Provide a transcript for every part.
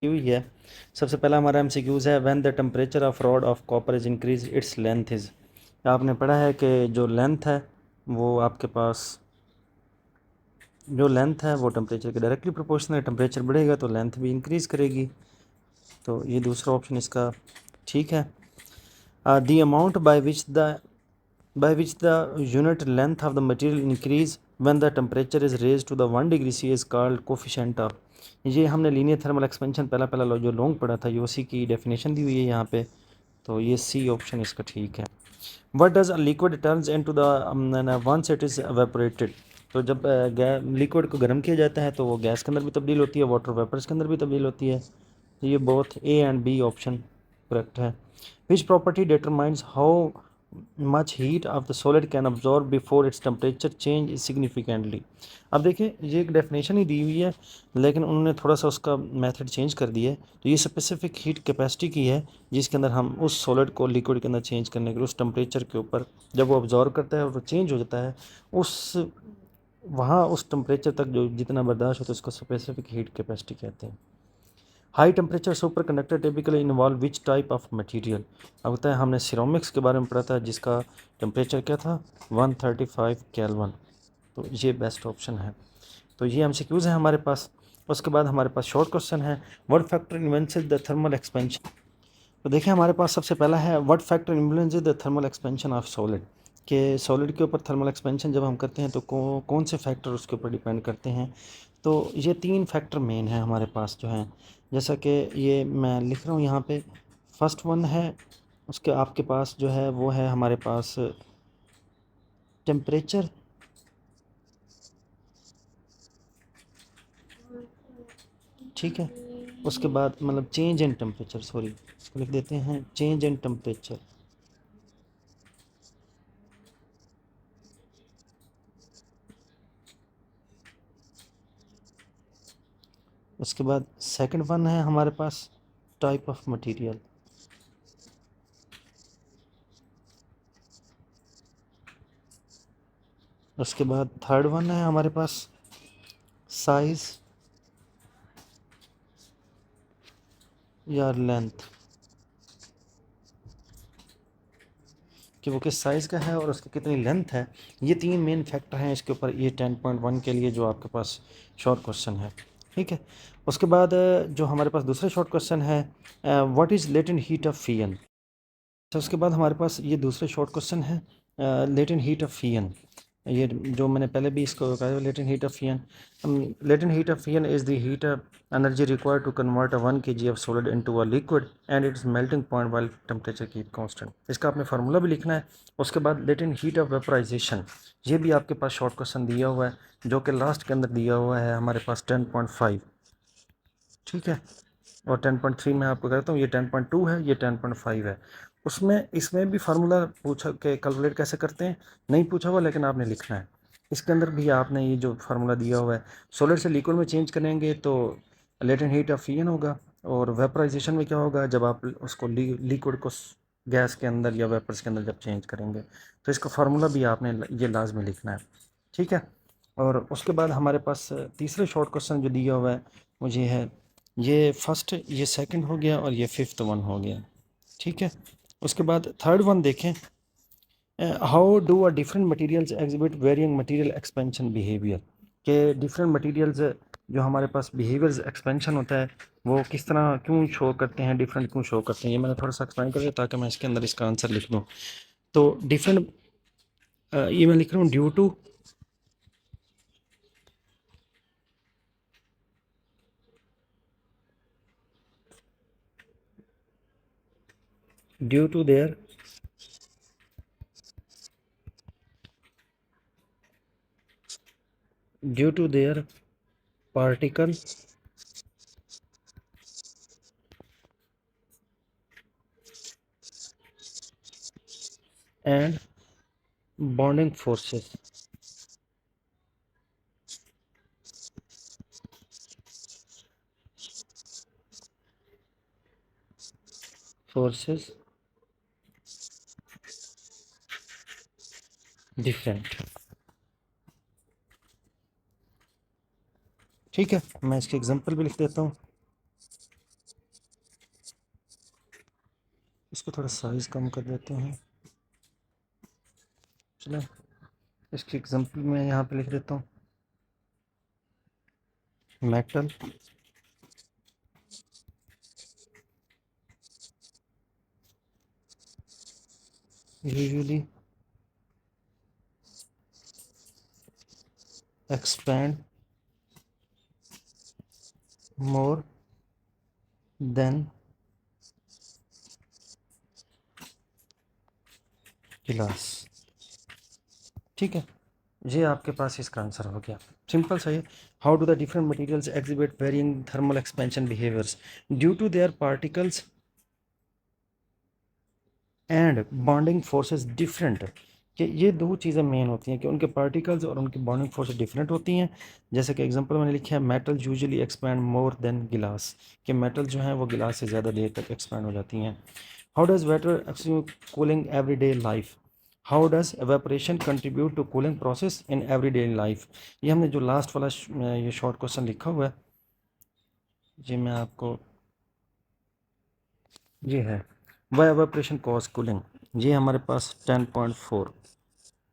की हुई है। सबसे पहला हमारा एमसीक्यूज है, when the temperature of rod of copper is increase its length is. आपने पढ़ा है कि जो लेंथ है वो आपके पास जो लेंथ है वो टेम्परेचर के डायरेक्टली प्रोपोर्शनल है। टेम्परेचर बढ़ेगा तो लेंथ भी इंक्रीज़ करेगी, तो ये दूसरा ऑप्शन इसका ठीक है। The amount by which the unit length of the material increase when the temperature is raised to the 1 degree C is called coefficient of। ये हमने लीनियर थर्मल एक्सपेंशन पहला जो लॉन्ग पढ़ा था, ये उसी की डेफिनेशन दी हुई है यहाँ पे, तो ये सी ऑप्शन इसका ठीक है। What does a liquid turns into the once it is evaporated। तो जब लिक्विड को गर्म किया जाता है तो वो गैस के अंदर भी तब्दील होती है, वाटर वेपर्स के अंदर भी तब्दील होती है। तो ये both A and B option correct है। Which property determines how much heat of the solid can absorb before its temperature change significantly. अब देखिए ये एक डेफिनेशन ही दी हुई है, लेकिन उन्होंने थोड़ा सा उसका मेथड चेंज कर दिया है। तो ये स्पेसिफिक हीट कैपेसिटी की है जिसके अंदर हम उस सॉलिड को लिक्विड के अंदर चेंज करने के उस टेम्परेचर के ऊपर जब वो ऑब्जॉर्व करता है और वो चेंज हो जाता है उस वहाँ उस टेम्परेचर तक जो जितना बर्दाश्त होता है उसको स्पेसिफिक हीट कैपेसिटी कहते हैं। High temperature super conductor typically involve which type of material. अब होता है हमने सिरोमिक्स के बारे में पढ़ा था जिसका टेम्परेचर क्या था 135 केल्विन, तो ये बेस्ट ऑप्शन है। तो ये एमसीक्यूज है हमारे पास। उसके बाद हमारे पास शॉर्ट क्वेश्चन है, what factor influences the thermal expansion. तो देखिए हमारे पास सबसे पहला है, what factor influences the thermal expansion of solid. कि सॉलिड के ऊपर थर्मल एक्सपेंशन जब हम करते हैं तो कौन से फैक्टर उसके ऊपर डिपेंड करते हैं। तो ये 3 फैक्टर मेन है हमारे पास जो हैं, जैसा कि ये मैं लिख रहा हूँ यहाँ पे। फर्स्ट वन है उसके आपके पास जो है वो है हमारे पास टेम्परेचर, ठीक है। उसके बाद मतलब चेंज इन टेम्परेचर, सॉरी इसको लिख देते हैं चेंज इन टेम्परेचर। उसके बाद सेकंड वन है हमारे पास टाइप ऑफ मटेरियल। उसके बाद थर्ड वन है हमारे पास साइज या लेंथ, कि वो किस साइज़ का है और उसकी कितनी लेंथ है। ये 3 मेन फैक्टर हैं इसके ऊपर, ये 10.1 के लिए जो आपके पास शॉर्ट क्वेश्चन है, ठीक है। उसके बाद जो हमारे पास दूसरा शॉर्ट क्वेश्चन है, what is latent heat of fusion. तो उसके बाद हमारे पास ये दूसरे शॉर्ट क्वेश्चन है, लेटेंट हीट ऑफ फीएन। ये जो मैंने पहले भी इसको कहा, latent heat of fusion. Latent heat of fusion is the heat energy required to convert 1 kg of solid into a liquid and its melting point while temperature keep constant. इसका आपने formula भी लिखना है। उसके बाद लेटेंट हीट ऑफ वेपराइजेशन, ये भी आपके पास शॉर्ट क्वेश्चन दिया हुआ है जो कि लास्ट के अंदर दिया हुआ है हमारे पास 10.5, ठीक है। और 10.3 मैं आपको कहता हूँ, ये 10.2 है, ये 10.5 है। उसमें इसमें भी फार्मूला पूछा कि कैलकुलेट कैसे करते हैं, नहीं पूछा हुआ, लेकिन आपने लिखना है। इसके अंदर भी आपने ये जो फार्मूला दिया हुआ है, सॉलिड से लिक्विड में चेंज करेंगे तो लेटेंट हीट ऑफ फीएन होगा, और वेपराइजेशन में क्या होगा जब आप उसको लिक्विड को गैस के अंदर या वेपर्स के अंदर जब चेंज करेंगे। तो इसका फार्मूला भी आपने ये लाजमी लिखना है, ठीक है। और उसके बाद हमारे पास तीसरे शॉर्ट क्वेश्चन जो दिया हुआ है मुझे है, ये फर्स्ट, ये सेकंड हो गया और ये फिफ्थ वन हो गया, ठीक है। उसके बाद थर्ड वन देखें, how do a different materials exhibit varying material expansion behaviour. के डिफरेंट मटेरियल्स जो हमारे पास बिहेवियर्स एक्सपेंशन होता है वो किस तरह क्यों शो करते हैं, डिफरेंट क्यों शो करते हैं, ये मैंने थोड़ा सा एक्सप्लेन कर दिया ताकि मैं इसके अंदर इसका आंसर लिख दूँ। तो डिफरेंट, ये मैं लिख रहा हूँ due to their particle and bonding forces different, ठीक है। मैं इसके एग्जांपल भी लिख देता हूँ। इसको थोड़ा साइज़ कम कर देते हैं। चलो इसकी एग्जांपल मैं यहाँ पे लिख देता हूँ, metal usually expand more than गिलास। ठीक है, ये आपके पास इसका आंसर हो गया। सिंपल सा है। How do the different materials exhibit varying thermal expansion behaviours due to their particles and bonding forces different. कि ये दो चीज़ें मेन होती हैं कि उनके पार्टिकल्स और उनकी बॉन्डिंग फोर्सेस डिफरेंट होती हैं। जैसे कि एग्जांपल मैंने लिखा है, metal usually expand more than गिलास, कि मेटल जो है वो गिलास से ज़्यादा देर तक एक्सपैंड हो जाती हैं। How does water cooling everyday life, how does evaporation contribute to cooling process in everyday life. ये हमने जो लास्ट वाला ये शॉर्ट क्वेश्चन लिखा हुआ है, ये मैं आपको, ये है वाई एवेपोरेशन कॉज कूलिंग, ये हमारे पास 10.4।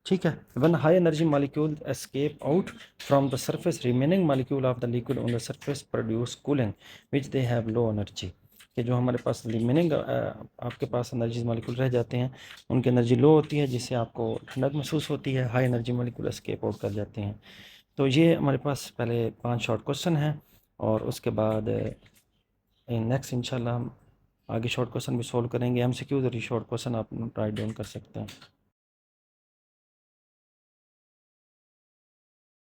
ठीक है, one high energy molecule escape out from the surface remaining molecule of the liquid on the surface produce cooling which they have low energy. कि जो हमारे पास रिमेनिंग आपके पास एनर्जी मॉलिक्यूल रह जाते हैं, उनकी एनर्जी लो होती है, जिससे आपको ठंडक महसूस होती है। High energy molecule escape out कर जाते हैं। तो ये हमारे पास पहले 5 शॉर्ट क्वेश्चन हैं, और उसके बाद नेक्स्ट इंशाल्लाह हम आगे शॉर्ट क्वेश्चन भी सॉल्व करेंगे। एमसीक्यूज और शॉर्ट क्वेश्चन आप राइट डाउन कर सकते हैं।